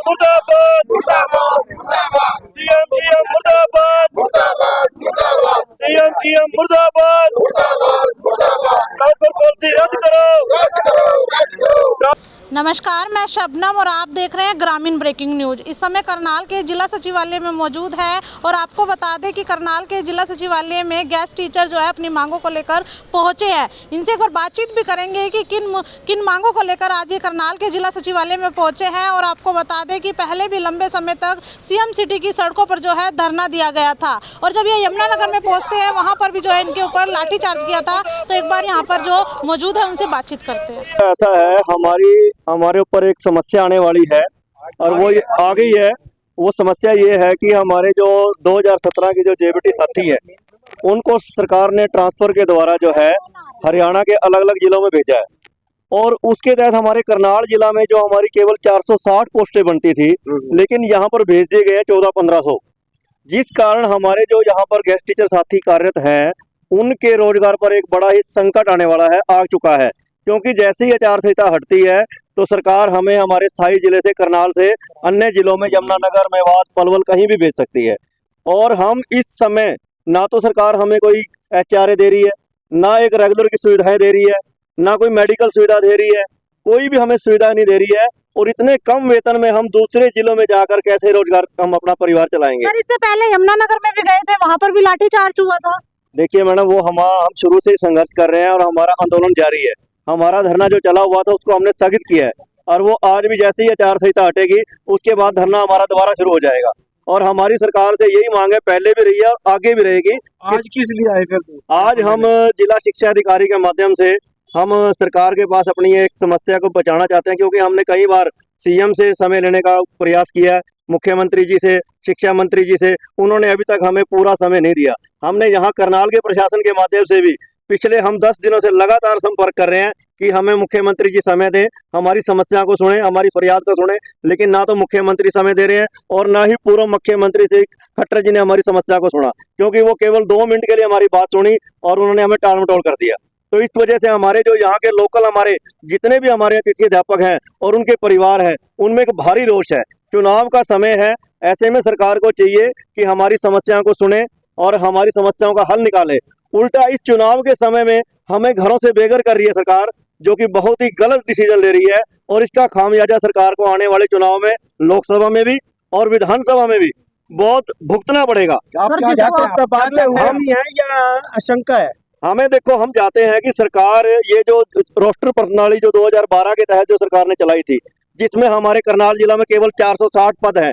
मुर्दाबाद सीएम मुर्दाबाद सीएम मुर्दाबाद ट्रांसफर पॉलिसी रद्द करो। नमस्कार, मैं शबनम और आप देख रहे हैं ग्रामीण ब्रेकिंग न्यूज। इस समय करनाल के जिला सचिवालय में मौजूद है और आपको बता दें कि करनाल के जिला सचिवालय में गेस्ट टीचर जो है अपनी मांगों को लेकर पहुंचे हैं। इनसे एक बार बातचीत भी करेंगे कि किन मांगों को लेकर आज ये करनाल के जिला सचिवालय में पहुंचे हैं। और आपको बता दें कि पहले भी लंबे समय तक सीएम सिटी की सड़कों पर जो है धरना दिया गया था और जब ये यमुनानगर में पहुँचते हैं वहाँ पर भी जो है इनके ऊपर लाठीचार्ज किया था। तो एक बार यहाँ पर जो मौजूद है उनसे बातचीत करते हैं। ऐसा है, हमारे ऊपर एक समस्या आने वाली है और वो आ गई है। वो समस्या ये है कि हमारे जो 2017 की जो जेबीटी साथी है उनको सरकार ने ट्रांसफर के द्वारा जो है हरियाणा के अलग अलग जिलों में भेजा है और उसके तहत हमारे करनाल जिला में जो हमारी केवल 460 पोस्टें बनती थी लेकिन यहाँ पर भेज दिए गए हैं 1400-1500, जिस कारण हमारे जो यहाँ पर गेस्ट टीचर साथी कार्यरत हैं उनके रोजगार पर एक बड़ा ही संकट आने वाला है, आ चुका है। क्योंकि जैसे ही आचार संहिता हटती है तो सरकार हमें हमारे स्थायी जिले से करनाल से अन्य जिलों में यमुनानगर, मेवात, पलवल कहीं भी भेज सकती है। और हम इस समय ना तो सरकार हमें कोई HRA दे रही है, ना एक रेगुलर की सुविधाएं दे रही है, ना कोई मेडिकल सुविधा दे रही है, कोई भी हमें सुविधा नहीं दे रही है। और इतने कम वेतन में हम दूसरे जिलों में जाकर कैसे रोजगार हम अपना परिवार चलाएंगे। सर, इससे पहले यमुनानगर में भी गए थे, वहाँ पर भी लाठीचार्ज हुआ था। देखिए मैडम, वो हम शुरू से ही संघर्ष कर रहे हैं और हमारा आंदोलन जारी है। हमारा धरना जो चला हुआ था उसको हमने स्थगित किया है और वो आज भी जैसे ही आचार संहिता हटेगी उसके बाद धरना हमारा दोबारा शुरू हो जाएगा। और हमारी सरकार से यही मांग है, पहले भी रही है और आगे भी रहेगी। आज किस लिए आए फिर? आज हम जिला शिक्षा अधिकारी के माध्यम से हम सरकार के पास अपनी एक समस्या को पहुंचाना चाहते हैं, क्योंकि हमने कई बार सीएम से समय लेने का प्रयास किया है, मुख्यमंत्री जी से, शिक्षा मंत्री जी से, उन्होंने अभी तक हमें पूरा समय नहीं दिया। हमने यहाँ करनाल के प्रशासन के माध्यम से भी पिछले हम 10 दिनों से लगातार संपर्क कर रहे हैं कि हमें मुख्यमंत्री जी समय दें, हमारी समस्या को सुने, हमारी फरियाद को सुने, लेकिन ना तो मुख्यमंत्री समय दे रहे हैं और ना ही पूर्व मुख्यमंत्री से खट्टर जी ने हमारी समस्या को सुना, क्योंकि वो केवल 2 मिनट के लिए हमारी बात सुनी और उन्होंने हमें टाल मटोल कर दिया। तो इस वजह से हमारे जो यहाँ के लोकल हमारे जितने भी हमारे अतिथि अध्यापक हैं और उनके परिवार हैं उनमें एक भारी रोष है। चुनाव का समय है, ऐसे में सरकार को चाहिए कि हमारी समस्याओं को सुने और हमारी समस्याओं का हल निकाले। उल्टा इस चुनाव के समय में हमें घरों से बेघर कर रही है सरकार, जो कि बहुत ही गलत डिसीजन ले रही है और इसका खामियाजा सरकार को आने वाले चुनाव में लोकसभा में भी और विधानसभा में भी बहुत भुगतना पड़ेगा। हम हैं या आशंका है? हमें देखो, हम चाहते हैं कि सरकार ये जो रोस्टर प्रणाली जो 2012 के तहत जो सरकार ने चलाई थी, जिसमें हमारे करनाल जिला में केवल 460 पद हैं,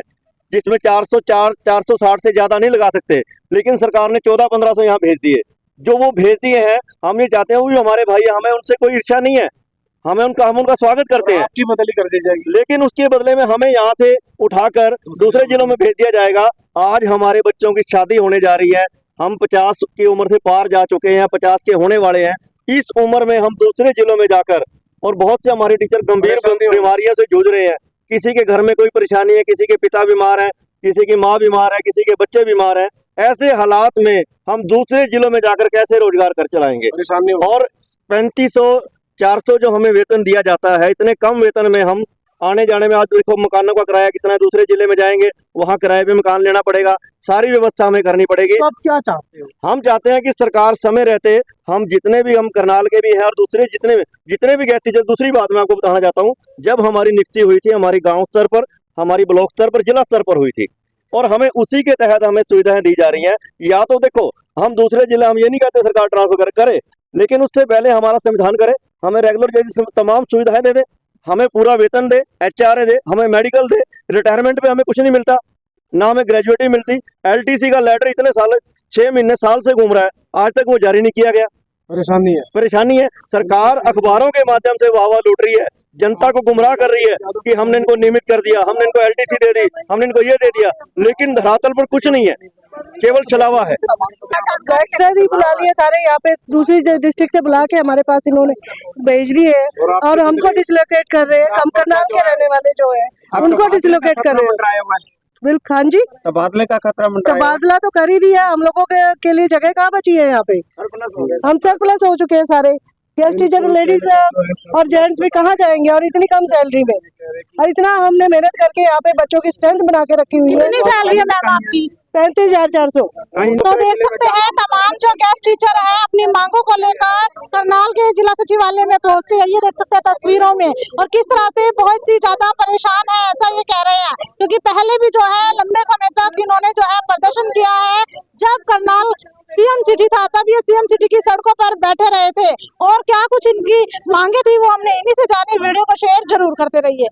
जिसमें 460 से ज्यादा नहीं लगा सकते, लेकिन सरकार ने 1400-1500 यहाँ भेज दिए। जो वो भेज दिए हैं, हम ये चाहते हैं वो भी हमारे भाई, हमें उनसे कोई ईर्ष्या नहीं है, हम उनका स्वागत करते हैं। आपकी बदली कर दी जाएगी, लेकिन उसके बदले में हमें यहाँ से उठाकर दूसरे जिलों में भेज दिया जाएगा। आज हमारे बच्चों की शादी होने जा रही है, हम 50 की उम्र से पार जा चुके हैं, 50 के होने वाले हैं। इस उम्र में हम दूसरे जिलों में जाकर, और बहुत से हमारे टीचर गंभीर बीमारियों से जूझ रहे हैं, किसी के घर में कोई परेशानी है, किसी के पिता बीमार है, किसी की माँ बीमार है, किसी के बच्चे बीमार हैं। ऐसे हालात में हम दूसरे जिलों में जाकर कैसे रोजगार कर चलाएंगे? और 3500-400 जो हमें वेतन दिया जाता है, इतने कम वेतन में हम आने जाने में, आज देखो मकानों का किराया कितना है, दूसरे जिले में जाएंगे वहाँ किराए पे मकान लेना पड़ेगा, सारी व्यवस्था हमें करनी पड़ेगी। तो आप क्या चाहते हो? हम चाहते हैं कि सरकार समय रहते, हम जितने भी, हम करनाल के भी हैं और दूसरे जितने भी गेस्ट टीचर, दूसरी बात मैं आपको बताना चाहता हूँ, जब हमारी नियुक्ति हुई थी हमारी गाँव स्तर पर, हमारी ब्लॉक स्तर पर, जिला स्तर पर हुई थी और हमें उसी के तहत हमें सुविधाएं दी जा रही हैं। या तो देखो, हम दूसरे जिले, हम ये नहीं कहते सरकार ट्रांसफर करे, लेकिन उससे पहले हमारा संविधान करे, हमें रेगुलर जैसी तमाम सुविधाएं दे दे, हमें पूरा वेतन दे, HRA दे, हमें मेडिकल दे, रिटायरमेंट पे हमें कुछ नहीं मिलता, ना हमें ग्रेजुएटी मिलती। LTC का लेटर इतने साल, 6 महीने साल से घूम रहा है, आज तक वो जारी नहीं किया गया। परेशानी है। सरकार अखबारों के माध्यम से वाह लूट रही है, जनता को गुमराह कर रही है कि हमने इनको नियमित कर दिया, हमने इनको LTC दे दी, हमने इनको ये दे दिया, लेकिन धरातल पर कुछ नहीं है, केवल छलावा है। एक्स्ट्रा बुला लिए सारे, यहाँ पे दूसरी डिस्ट्रिक्ट से बुला के हमारे पास इन्होंने भेज दी है और हमको डिसलोकेट कर रहे हैं। हम करनाल के रहने वाले जो है उनको डिसलोकेट कर रहे हैं। बिल्कुल, हाँ जी, तबादले का खतरा तबादला तो कर ही दिया, हम लोगों के लिए जगह कहाँ बची है यहाँ पे? हम सरप्लस हो चुके हैं सारे। गेस्ट टीचर लेडीज और जेंट्स भी कहाँ जाएंगे और इतनी कम सैलरी में, और इतना हमने मेहनत करके यहाँ पे बच्चों की स्ट्रेंथ बना के रखी हुई है। कितनी सैलरी है मैम आपकी? 35,400। तो देख सकते हैं तमाम जो गेस्ट टीचर है अपनी मांगों को लेकर करनाल के जिला सचिवालय में पहुंचते हैं। ये देख सकते हैं तस्वीरों में, और किस तरह से बहुत ही ज्यादा परेशान है ऐसा ये कह रहे हैं, क्योंकि पहले भी जो है लंबे समय तक इन्होंने जो है प्रदर्शन किया है। जब करनाल सीएम सिटी था तब ये सीएम सिटी की सड़कों पर बैठे रहे थे, और क्या कुछ इनकी मांगे थी वो हमने इन्हीं से जानी। वीडियो को शेयर जरूर करते रहिए।